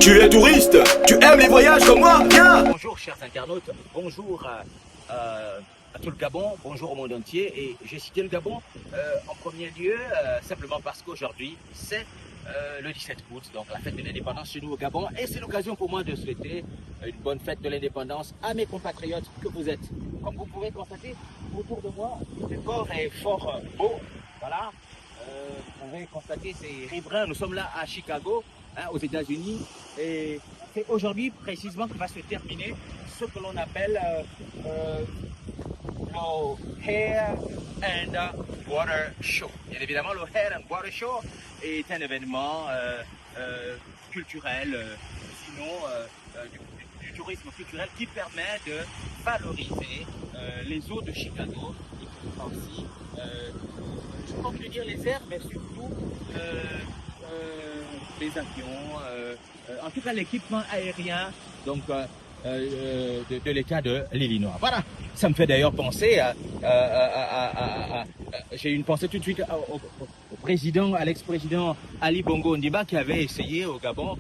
Tu es touriste, tu aimes les voyages comme moi, viens. Bonjour chers internautes, bonjour à tout le Gabon, bonjour au monde entier. Et j'ai cité le Gabon en premier lieu simplement parce qu'aujourd'hui c'est le 17 août, donc la fête de l'indépendance chez nous au Gabon. Et c'est l'occasion pour moi de souhaiter une bonne fête de l'indépendance à mes compatriotes que vous êtes. Comme vous pouvez constater, autour de moi, le décor est fort beau. Voilà, vous pouvez constater, c'est riverain. Nous sommes là à Chicago, hein, aux États-Unis. Et c'est aujourd'hui précisément que va se terminer ce que l'on appelle le Hair and Water Show. Bien évidemment, le Hair and Water Show est un événement culturel, sinon du tourisme culturel qui permet de valoriser les eaux de Chicago et qui aussi, je compte le dire, les airs, mais surtout les avions, en tout cas l'équipement aérien donc, de l'État de l'Illinois. Voilà, ça me fait d'ailleurs penser j'ai une pensée tout de suite au président, à l'ex-président Ali Bongo Ondimba qui avait essayé au Gabon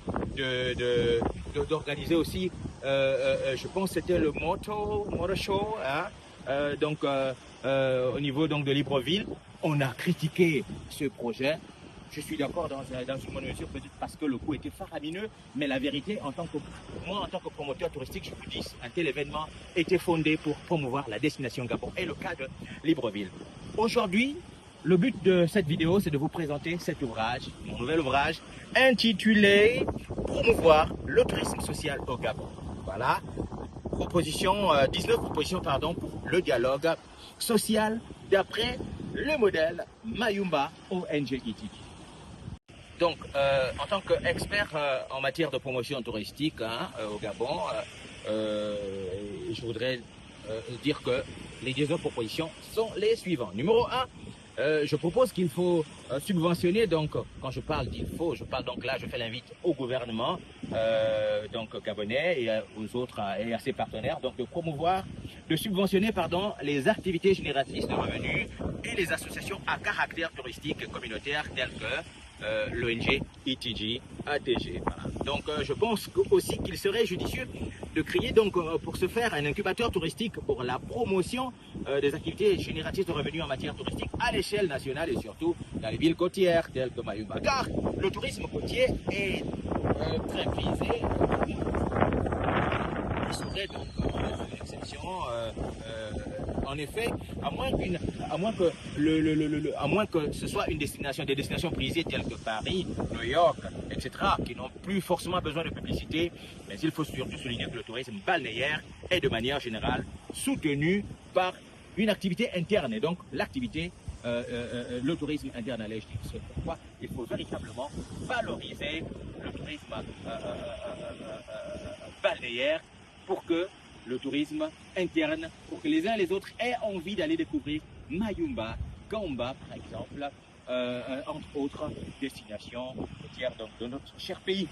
d'organiser aussi, je pense que c'était le Motor Show, hein, donc au niveau donc, de Libreville. On a critiqué ce projet. Je suis d'accord dans une bonne mesure, peut-être parce que le coût était faramineux, mais la vérité, en tant que promoteur touristique, je vous dis, un tel événement était fondé pour promouvoir la destination Gabon et le cas de Libreville. Aujourd'hui, le but de cette vidéo, c'est de vous présenter cet ouvrage, mon nouvel ouvrage, intitulé « Promouvoir le tourisme social au Gabon ». Voilà, 19 propositions pour le dialogue social d'après le modèle Mayumba ONG ITG. Donc, en tant qu'expert en matière de promotion touristique hein, au Gabon, je voudrais dire que les 19 propositions sont les suivantes. Numéro 1, je propose qu'il faut subventionner, donc quand je parle d'il faut, je parle donc là, je fais l'invite au gouvernement donc gabonais et aux autres et à ses partenaires, donc de promouvoir, de subventionner les activités génératrices de revenus et les associations à caractère touristique communautaire telles que l'ONG ITG, ATG. Voilà. Donc je pense aussi qu'il serait judicieux de créer donc pour ce faire un incubateur touristique pour la promotion des activités génératrices de revenus en matière touristique à l'échelle nationale et surtout dans les villes côtières telles que Mayumba. Car le tourisme côtier est très prisé. Il serait donc une exception. En effet, à moins que ce soit des destinations prisées telles que Paris, New York, etc., qui n'ont plus forcément besoin de publicité, mais il faut surtout souligner que le tourisme balnéaire est de manière générale soutenu par une activité interne, et donc l'activité, le tourisme interne à l'Égypte. C'est pourquoi il faut véritablement valoriser le tourisme balnéaire pour que le tourisme interne, pour que les uns et les autres aient envie d'aller découvrir Mayumba, Kamba par exemple, entre autres destinations côtières de notre cher pays.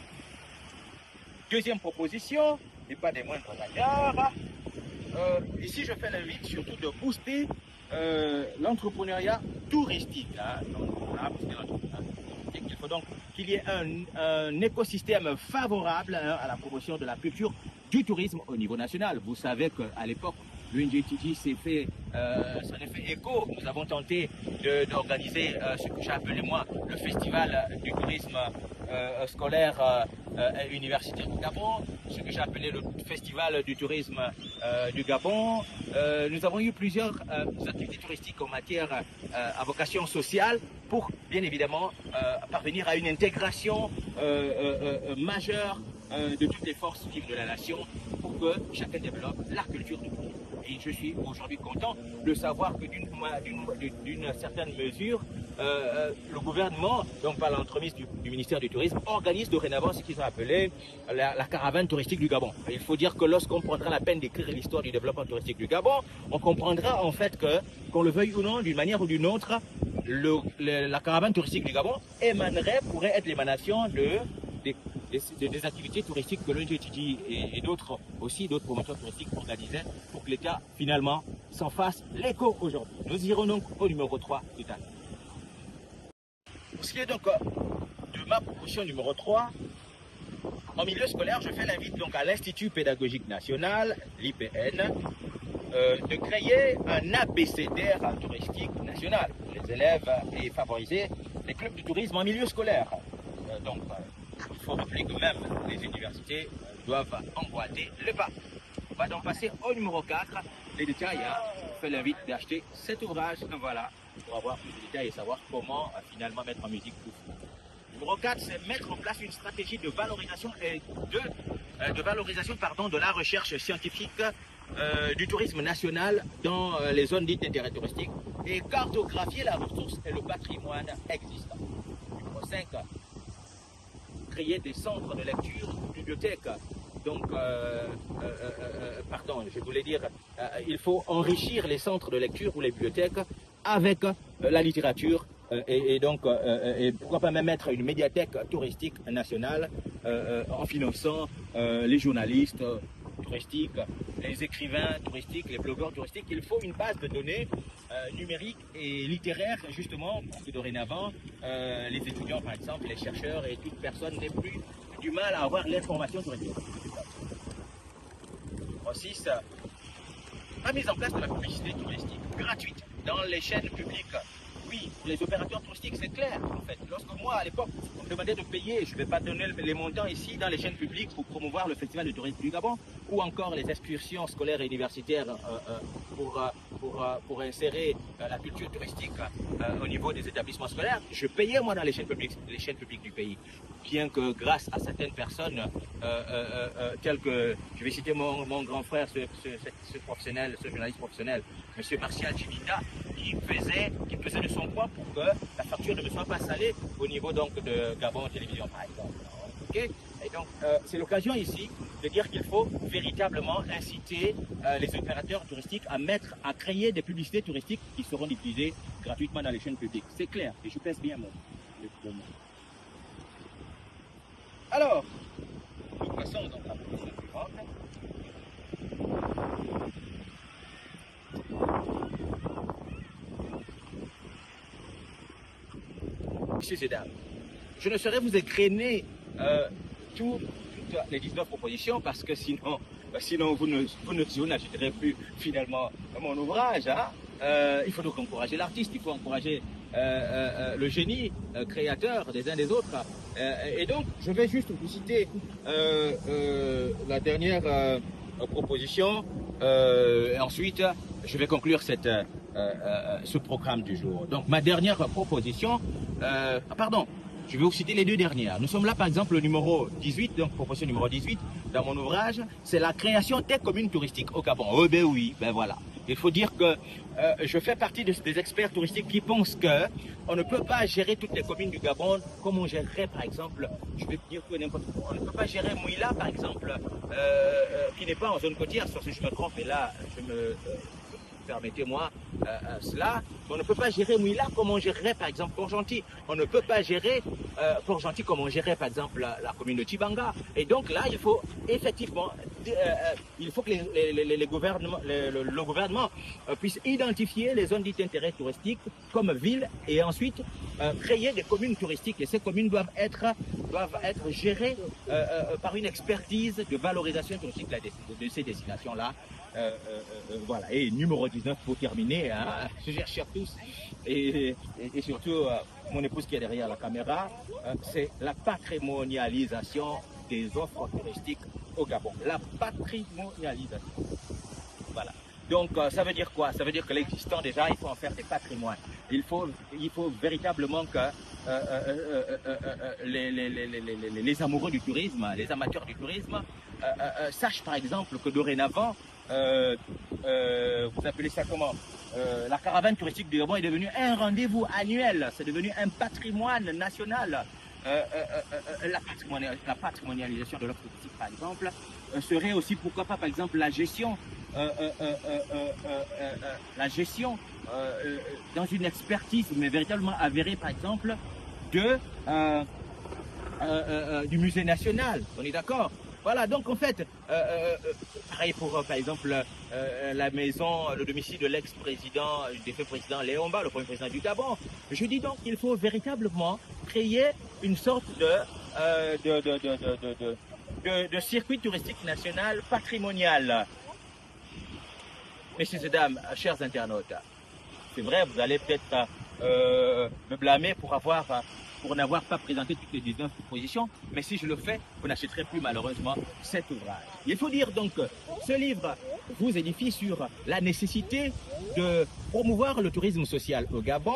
Deuxième proposition, et pas des moindres d'ailleurs, ici je fais l'invite surtout de booster l'entrepreneuriat touristique. Hein. Donc, voilà, booster l'entrepreneuriat touristique. Il faut donc qu'il y ait un écosystème favorable hein, à la promotion de la culture du tourisme au niveau national. Vous savez qu'à l'époque, l'UNGTG s'en est fait écho. Nous avons tenté d'organiser ce que j'ai appelé moi le festival du tourisme scolaire universitaire du Gabon, ce que j'ai appelé le festival du tourisme du Gabon. Nous avons eu plusieurs activités touristiques en matière à vocation sociale pour bien évidemment parvenir à une intégration majeure de toutes les forces vives de la nation pour que chacun développe la culture du tourisme. Et je suis aujourd'hui content de savoir que d'une certaine mesure, le gouvernement, donc par l'entremise du ministère du Tourisme, organise dorénavant ce qu'ils ont appelé la caravane touristique du Gabon. Et il faut dire que lorsqu'on prendra la peine d'écrire l'histoire du développement touristique du Gabon, on comprendra en fait que, qu'on le veuille ou non, d'une manière ou d'une autre, la caravane touristique du Gabon pourrait être l'émanation des activités touristiques que l'ONG et d'autres promoteurs touristiques organisaient pour que l'État finalement s'en fasse l'écho aujourd'hui. Nous irons donc au numéro 3 tout à l'heure. Pour ce qui est donc de ma proposition numéro 3, En milieu scolaire, je fais l'invite donc à l'Institut pédagogique national, l'IPN, de créer un abécédaire touristique national pour les élèves et favoriser les clubs de tourisme en milieu scolaire. Il faut rappeler que même les universités doivent emboîter le pas. On va donc passer au numéro 4. Les détails, je fais l'invite d'acheter cet ouvrage, voilà, pour avoir plus de détails et savoir comment finalement mettre en musique tout ça. Numéro 4, c'est mettre en place une stratégie de valorisation et de la recherche scientifique du tourisme national dans les zones dites d'intérêt touristique et cartographier la ressource et le patrimoine existant. Numéro 5, créer des centres de lecture, bibliothèques. Donc, je voulais dire, il faut enrichir les centres de lecture ou les bibliothèques avec la littérature et pourquoi pas même mettre une médiathèque touristique nationale en finançant les journalistes touristiques, les écrivains touristiques, les blogueurs touristiques. Il faut une base de données numérique et littéraire justement pour que dorénavant les étudiants par exemple, les chercheurs et toute personne n'ait plus du mal à avoir l'information touristique. 6. La mise en place de la publicité touristique gratuite dans les chaînes publiques. Oui, pour les opérateurs touristiques, c'est clair en fait. Lorsque moi à l'époque, on me demandait de payer, je ne vais pas donner les montants ici dans les chaînes publiques pour promouvoir le festival de tourisme du Gabon ou encore les excursions scolaires et universitaires pour insérer la culture touristique au niveau des établissements scolaires. Je payais moi dans les chaînes publiques du pays. Bien que grâce à certaines personnes, telles que, je vais citer mon grand frère, ce professionnel, ce journaliste professionnel, M. Martial Chibita, qui faisait de son poids pour que la facture ne me soit pas salée au niveau donc de Gabon Télévision par exemple. Okay. Et donc c'est l'occasion ici de dire qu'il faut véritablement inciter les opérateurs touristiques à créer des publicités touristiques qui seront diffusées gratuitement dans les chaînes publiques. C'est clair, et je pèse bien mon mot. Alors, nous passons donc à la proposition suivante. Messieurs et dames, je ne saurais vous égrener toutes les 19 propositions parce que sinon vous n'achèterez plus finalement mon ouvrage. Il faut donc encourager l'artiste, il faut encourager le génie créateur des uns des autres. Et donc, je vais juste vous citer la dernière proposition. Et ensuite, je vais conclure ce programme du jour. Donc, ma dernière proposition... je vais vous citer les deux dernières. Nous sommes là, par exemple, le numéro 18, donc proposition numéro 18 dans mon ouvrage, c'est la création des communes touristiques au Gabon. Oh ben oui, ben voilà. Il faut dire que je fais partie des experts touristiques qui pensent que on ne peut pas gérer toutes les communes du Gabon comme on gérerait, par exemple, je vais dire que n'importe quoi. On ne peut pas gérer Mouila, par exemple, qui n'est pas en zone côtière, sauf si je me trompe, et là, permettez-moi cela. On ne peut pas gérer Mouila comme on gérerait par exemple Port-Gentil. On ne peut pas gérer Port-Gentil comme on gérerait par exemple la commune de Tibanga. Et donc là, il faut effectivement, il faut que le gouvernement puisse identifier les zones dites d'intérêt touristique comme villes et ensuite créer des communes touristiques. Et ces communes doivent être gérées par une expertise de valorisation touristique de ces destinations-là. Voilà, et numéro 19 pour terminer, je cherche tous et surtout mon épouse qui est derrière la caméra, c'est la patrimonialisation des offres touristiques au Gabon. La patrimonialisation. Voilà. Donc ça veut dire quoi? Ça veut dire que l'existant déjà, il faut en faire des patrimoines. Il faut véritablement que les amoureux du tourisme, les amateurs du tourisme, sachent par exemple que dorénavant, vous appelez ça comment? La caravane touristique du Gabon est devenue un rendez-vous annuel, c'est devenu un patrimoine national. La patrimonialisation de l'offre touristique, par exemple, serait aussi, pourquoi pas, par exemple, la gestion dans une expertise, mais véritablement avérée, par exemple, du musée national. On est d'accord? Voilà, donc en fait, pareil pour, par exemple, la maison, le domicile de l'ex-président, du défunt président Léomba, le premier président du Gabon. Je dis donc qu'il faut véritablement créer une sorte de circuit touristique national patrimonial. Messieurs et dames, chers internautes, c'est vrai, vous allez peut-être me blâmer pour n'avoir pas présenté toutes les 19 propositions, mais si je le fais, vous n'achèterez plus malheureusement cet ouvrage. Il faut dire donc que ce livre vous édifie sur la nécessité de promouvoir le tourisme social au Gabon,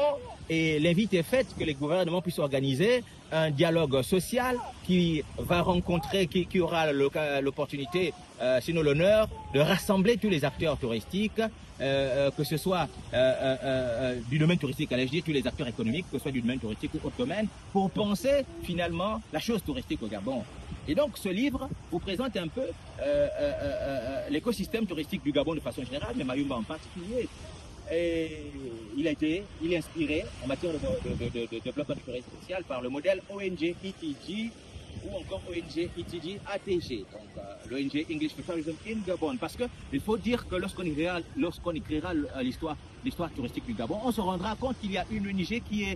et l'invite est faite que les gouvernements puissent organiser un dialogue social qui va rencontrer, qui aura l'opportunité, sinon l'honneur, de rassembler tous les acteurs touristiques, que ce soit du domaine touristique, allais-je dire, tous les acteurs économiques, que ce soit du domaine touristique ou autre domaine, pour penser finalement la chose touristique au Gabon. Et donc ce livre vous présente un peu l'écosystème touristique du Gabon de façon générale, mais Mayumba en particulier. Et il est inspiré en matière de développement du tourisme social par le modèle ONG ETG ou encore ONG ETG ATG, donc l'ONG English for Tourism in Gabon. Parce qu'il faut dire que lorsqu'on écrira l'histoire touristique du Gabon, on se rendra compte qu'il y a une ONG qui a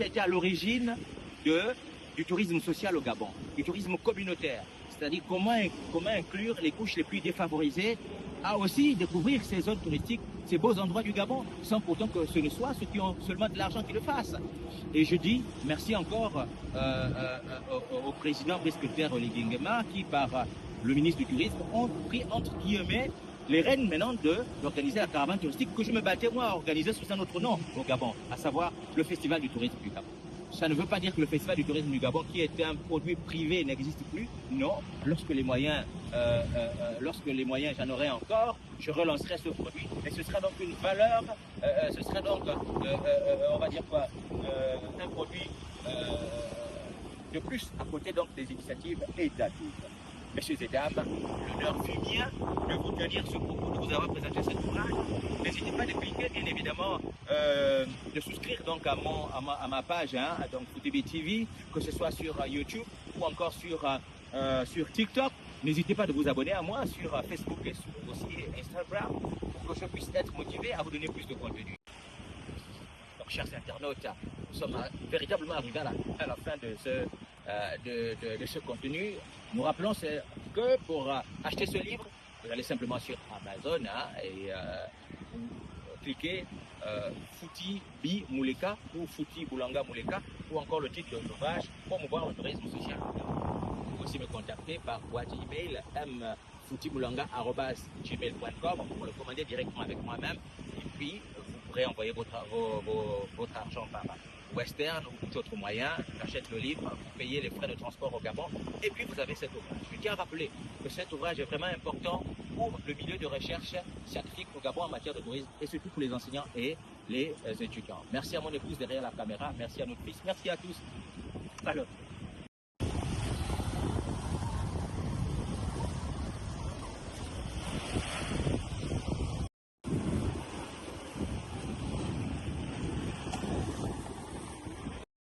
été à l'origine du tourisme social au Gabon, du tourisme communautaire. C'est-à-dire comment inclure les couches les plus défavorisées à aussi découvrir ces zones touristiques, ces beaux endroits du Gabon, sans pourtant que ce ne soit ceux qui ont seulement de l'argent qui le fassent. Et je dis merci encore au président Brice Oligui Nguema qui, par le ministre du Tourisme, ont pris entre guillemets les rênes maintenant d'organiser la caravane touristique que je me battais moi à organiser sous un autre nom au Gabon, à savoir le Festival du tourisme du Gabon. Ça ne veut pas dire que le Festival du tourisme du Gabon, qui était un produit privé, n'existe plus. Non, lorsque les moyens, j'en aurai encore, je relancerai ce produit. Et ce sera donc une valeur, ce sera donc, on va dire quoi, un produit de plus à côté donc des initiatives étatiques. Messieurs et dames, l'honneur fut mien de vous tenir ce propos, de vous avoir présenté cet ouvrage. N'hésitez pas de cliquer, bien évidemment, de souscrire donc à ma page, hein, donc FootB TV, que ce soit sur YouTube ou encore sur TikTok. N'hésitez pas de vous abonner à moi sur Facebook et aussi Instagram pour que je puisse être motivé à vous donner plus de contenu. Donc, chers internautes, nous sommes véritablement arrivés à la fin de ce contenu. Nous rappelons que pour acheter ce livre, vous allez simplement sur Amazon et vous cliquez Fouti Bi Mouleka ou Fouti Boulanga Mouleka ou encore le titre de l'ouvrage Promouvoir le tourisme social. Vous pouvez aussi me contacter par boîte email mfoutiboulanga@gmail.com pour le commander directement avec moi-même et puis vous pourrez envoyer votre argent par Western ou tout autre moyen, j'achète le livre, vous payez les frais de transport au Gabon et puis vous avez cet ouvrage. Je tiens à rappeler que cet ouvrage est vraiment important pour le milieu de recherche scientifique au Gabon en matière de tourisme et surtout pour les enseignants et les étudiants. Merci à mon épouse derrière la caméra, merci à notre fils, merci à tous. Salut.